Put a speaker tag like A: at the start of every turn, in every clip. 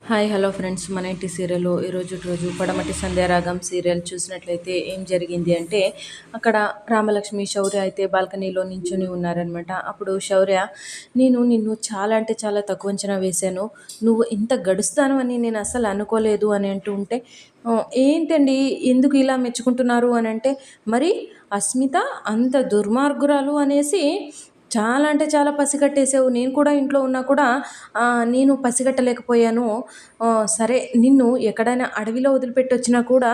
A: Hi hello friends, మన ఇంటి serial ఈరోజు రోజు పడమటి సంధ్యారాగం సీరియల్ చూసినట్లయితే ఏం జరిగింది అంటే, అక్కడ రామలక్ష్మి శౌర్య అయితే బాల్కనీలో నించుని ఉన్నారనమాట. అప్పుడు శౌర్య, నేను నిన్ను చాలా అంటే చాలా తక్కువ అంచనా వేశాను, నువ్వు ఇంత గడుస్తాను అని నేను అస్సలు అనుకోలేదు అని అంటూ ఉంటే, ఏంటండి ఎందుకు ఇలా మెచ్చుకుంటున్నారు అని అంటే, మరి అస్మిత అంత దుర్మార్గురాలు అనేసి చాలా అంటే చాలా పసిగట్టేసావు. నేను కూడా ఇంట్లో ఉన్నా కూడా నేను పసిగట్టలేకపోయాను. సరే, నిన్ను ఎక్కడైనా అడవిలో వదిలిపెట్టి వచ్చినా కూడా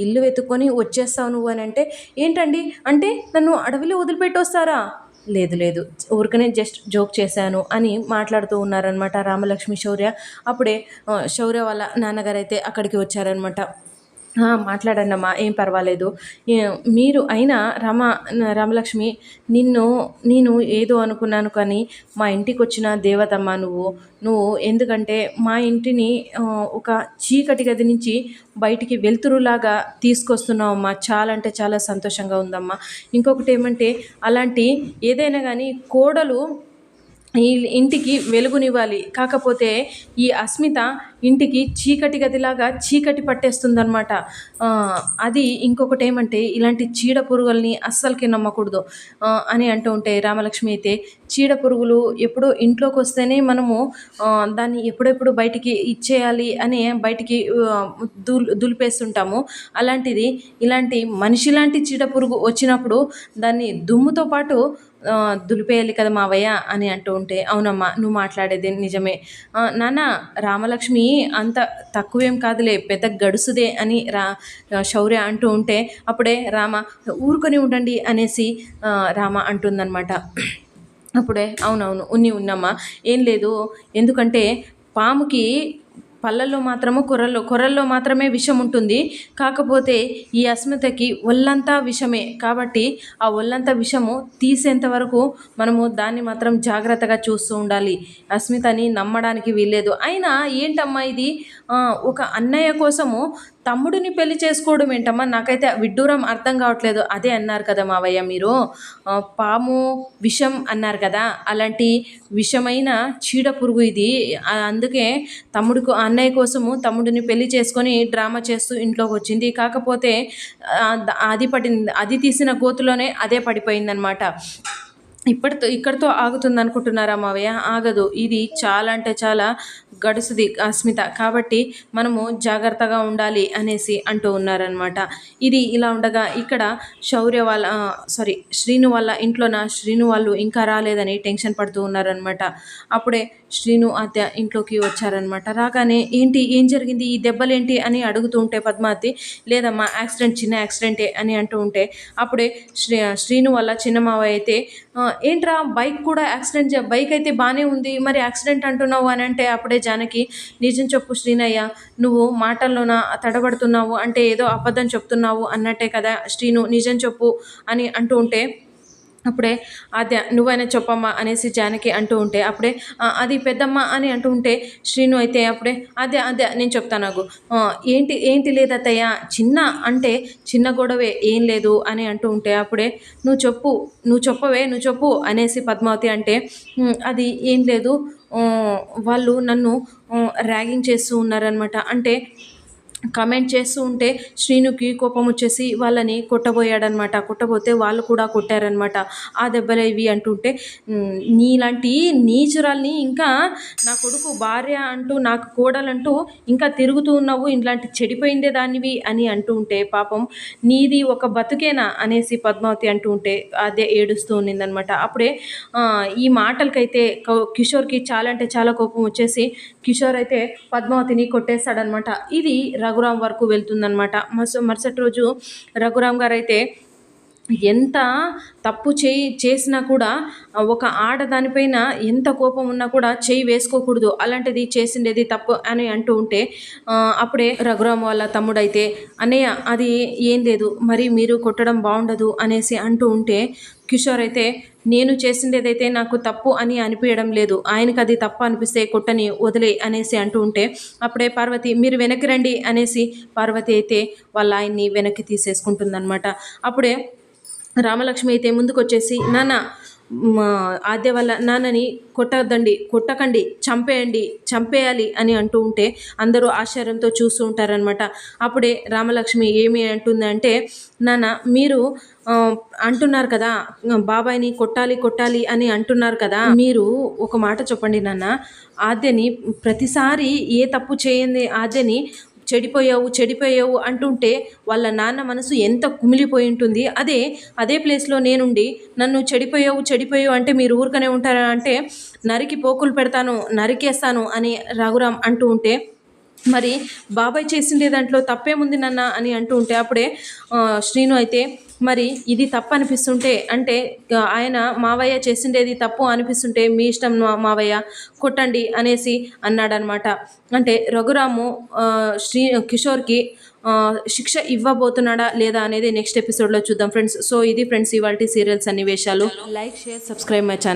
A: ఇల్లు వెతుక్కొని వచ్చేస్తావు నువ్వు అని అంటే, ఏంటండి అంటే నన్ను అడవిలో వదిలిపెట్టి వస్తారా? లేదు లేదు, ఊరికనే జస్ట్ జోక్ చేశాను అని మాట్లాడుతూ ఉన్నారనమాట రామలక్ష్మి శౌర్య. అప్పుడే శౌర్య వాళ్ళ నాన్నగారు అయితే అక్కడికి వచ్చారనమాట. మాట్లాడండమ్మా, ఏం పర్వాలేదు. మీరు అయినా రామలక్ష్మి, నేను ఏదో అనుకున్నాను కానీ మా ఇంటికి వచ్చిన దేవతమ్మ నువ్వు ఎందుకంటే మా ఇంటిని ఒక చీకటి గది నుంచి బయటికి వెలుతురులాగా తీసుకొస్తున్నావమ్మా. చాలా అంటే చాలా సంతోషంగా ఉందమ్మా. ఇంకొకటి ఏమంటే, అలాంటి ఏదైనా కానీ కోడలు ఈ ఇంటికి వెలుగునివ్వాలి. కాకపోతే ఈ అస్మిత ఇంటికి చీకటి గదిలాగా చీకటి పట్టేస్తుందనమాట. అది ఇంకొకటి ఏమంటే, ఇలాంటి చీడ పురుగుల్ని అస్సలకి నమ్మకూడదు అని అంటూ ఉంటే రామలక్ష్మి అయితే, చీడ పురుగులు ఎప్పుడో ఇంట్లోకి వస్తేనే మనము దాన్ని ఎప్పుడెప్పుడు బయటికి ఇచ్చేయాలి అని బయటికి దులిపేస్తుంటాము. అలాంటిది ఇలాంటి మనిషి లాంటి చీడ పురుగు వచ్చినప్పుడు దాన్ని దుమ్ముతో పాటు దులిపేయాలి కదా మావయ్య అని అంటూ ఉంటే, అవునమ్మా నువ్వు మాట్లాడేది నిజమే నాన్న, రామలక్ష్మి అంత తక్కువేం కాదులే, పెద్ద గడుసుదే అని శౌర్య అంటూ ఉంటే, అప్పుడే రామ ఊరుకొని ఉండండి అనేసి రామ అంటుందన్నమాట. అప్పుడే అవునవును ఉన్నమ్మా, ఏం లేదు, ఎందుకంటే పాముకి పళ్ళల్లో మాత్రము కొర్రల్లో మాత్రమే విషం ఉంటుంది. కాకపోతే ఈ అస్మితకి ఒళ్ళంతా విషమే కాబట్టి ఆ ఒళ్ళంతా విషము తీసేంత వరకు మనము దాన్ని మాత్రం జాగ్రత్తగా చూస్తూ ఉండాలి. అస్మితని నమ్మడానికి వీల్లేదు. అయినా ఏంటమ్మా ఇది, ఒక అన్నయ్య కోసము తమ్ముడిని పెళ్లి చేసుకోవడం ఏంటమ్మా, నాకైతే విడ్డూరం అర్థం కావట్లేదు. అదే అన్నారు కదా మావయ్య మీరు, పాము విషం అన్నారు కదా, అలాంటి విషమైన చీడ పురుగు ఇది. అందుకే అన్నయ్య కోసము తమ్ముడిని పెళ్లి చేసుకొని డ్రామా చేస్తూ ఇంట్లోకి వచ్చింది. కాకపోతే అది తీసిన గోతులోనే అదే పడిపోయిందనమాట. ఇక్కడితో ఆగుతుంది అనుకుంటున్నారా మావయ్య? ఆగదు. ఇది చాలా అంటే చాలా గడుసుది అస్మిత, కాబట్టి మనము జాగ్రత్తగా ఉండాలి అనేసి అంటూ ఉన్నారనమాట. ఇది ఇలా ఉండగా ఇక్కడ శ్రీను వాళ్ళ ఇంట్లోన శ్రీను వాళ్ళు ఇంకా రాలేదని టెన్షన్ పడుతూ ఉన్నారనమాట. అప్పుడే శ్రీను అత్య ఇంట్లోకి వచ్చారనమాట. రాగానే ఏం జరిగింది, ఈ దెబ్బలేంటి అని అడుగుతూ ఉంటే పద్మావతి, లేదమ్మా చిన్న యాక్సిడెంటే అని అంటూ ఉంటే, అప్పుడే శ్రీను వాళ్ళ చిన్న మావయ్య అయితే, ఏంట్రా బైక్ అయితే బాగానే ఉంది, మరి యాక్సిడెంట్ అంటున్నావు అని అంటే, అప్పుడే జానకి, నిజం చెప్పు శ్రీనయ్య, నువ్వు మాటల్లోన తడబడుతున్నావు అంటే ఏదో అబద్ధం చెప్తున్నావు అన్నట్టే కదా శ్రీను, నిజం చెప్పు అని అంటూ ఉంటే, అప్పుడే అదే నువ్వైనా చెప్పమ్మా అనేసి జానకి అంటూ ఉంటే, అప్పుడే అది పెద్దమ్మ అని అంటూ ఉంటే శ్రీను అయితే, అప్పుడే అదే నేను చెప్తాను నాకు, ఏంటి లేదత్తయ్య, చిన్న గొడవే, ఏం లేదు అని అంటూ ఉంటే, అప్పుడే నువ్వు చెప్పు అనేసి పద్మావతి అంటే, అది ఏం లేదు, వాళ్ళు నన్ను ర్యాగింగ్ చేస్తూ ఉన్నారనమాట. అంటే కమెంట్ చేస్తూ ఉంటే శ్రీనుకి కోపం వచ్చేసి వాళ్ళని కొట్టబోతే వాళ్ళు కూడా కొట్టారనమాట. ఆ దెబ్బలే ఇవి అంటుంటే, నీలాంటి నీచురాల్ని ఇంకా నా కొడుకు భార్య అంటూ నాకు కోడలంటూ ఇంకా తిరుగుతూ ఉన్నావు, ఇలాంటి చెడిపోయిందే దానివి అని అంటూ ఉంటే, పాపం నీది ఒక బతుకేనా అనేసి పద్మావతి అంటూ ఉంటే అదే ఏడుస్తూ ఉన్నిందనమాట. అప్పుడే ఈ మాటలకైతే కిషోర్కి చాలా అంటే చాలా కోపం వచ్చేసి కిషోర్ అయితే పద్మావతిని కొట్టేస్తాడనమాట. ఇది రఘురామ్ వరకు వెళ్తుందనమాట. మరుసటి రోజు రఘురామ్ గారు అయితే ఎంత తప్పు చేసినా కూడా, ఒక ఆడదానిపైన ఎంత కోపం ఉన్నా కూడా చేయి వేసుకోకూడదు, అలాంటిది చేసిండేది తప్పు అని అంటూ ఉంటే, అప్పుడే రఘురామ్ వాళ్ళ తమ్ముడైతే, అన్నయ్య అది ఏం లేదు, మరి మీరు కొట్టడం బాగుండదు అనేసి అంటూ ఉంటే, కిషోర్ అయితే, నేను చేసిండేదైతే నాకు తప్పు అని అనిపించడం లేదు, ఆయనకు అది తప్పు అనిపిస్తే కొట్టని వదిలే అనేసి అంటూ ఉంటే, అప్పుడే పార్వతి, మీరు వెనక్కి రండి అనేసి పార్వతి అయితే వాళ్ళ ఆయన్ని వెనక్కి తీసేసుకుంటుందన్నమాట. అప్పుడే రామలక్ష్మి అయితే ముందుకు వచ్చేసి, నాన్న ఆద్య వాళ్ళ నాన్నని కొట్టకండి, చంపేయాలి అని అంటూ ఉంటే అందరూ ఆశ్చర్యంతో చూస్తూ ఉంటారనమాట. అప్పుడే రామలక్ష్మి ఏమి అంటుందంటే, నాన్న మీరు అంటున్నారు కదా, బాబాయ్ని కొట్టాలి అని అంటున్నారు కదా, మీరు ఒక మాట చెప్పండి నాన్న. ఆద్యని ప్రతిసారి ఏ తప్పు చేయంది ఆద్యని చెడిపోయావు అంటుంటే వాళ్ళ నాన్న మనసు ఎంత కుమిలిపోయి ఉంటుంది. అదే ప్లేస్లో నేనుండి నన్ను చెడిపోయావు అంటే మీరు ఊరికనే ఉంటారా అంటే, నరికి పోకులు పెడతాను, నరికేస్తాను అని రఘురామ్ అంటూ ఉంటే, మరి బాబాయ్ చేసిండే దాంట్లో తప్పేముంది నాన్న అని అంటూ ఉంటే, అప్పుడే శ్రీను అయితే, మరి ఇది తప్పు అనిపిస్తుంటే అంటే ఆయన మావయ్య చేసిండేది తప్పు అనిపిస్తుంటే మీ ఇష్టం మావయ్య, కొట్టండి అనేసి అన్నాడనమాట. అంటే రఘురాము కిషోర్కి శిక్ష ఇవ్వబోతున్నాడా లేదా అనేది నెక్స్ట్ ఎపిసోడ్లో చూద్దాం ఫ్రెండ్స్. సో ఇది ఫ్రెండ్స్ ఇవాల్టి సీరియల్స్ సన్నివేశాలు. Like, share, subscribe my channel.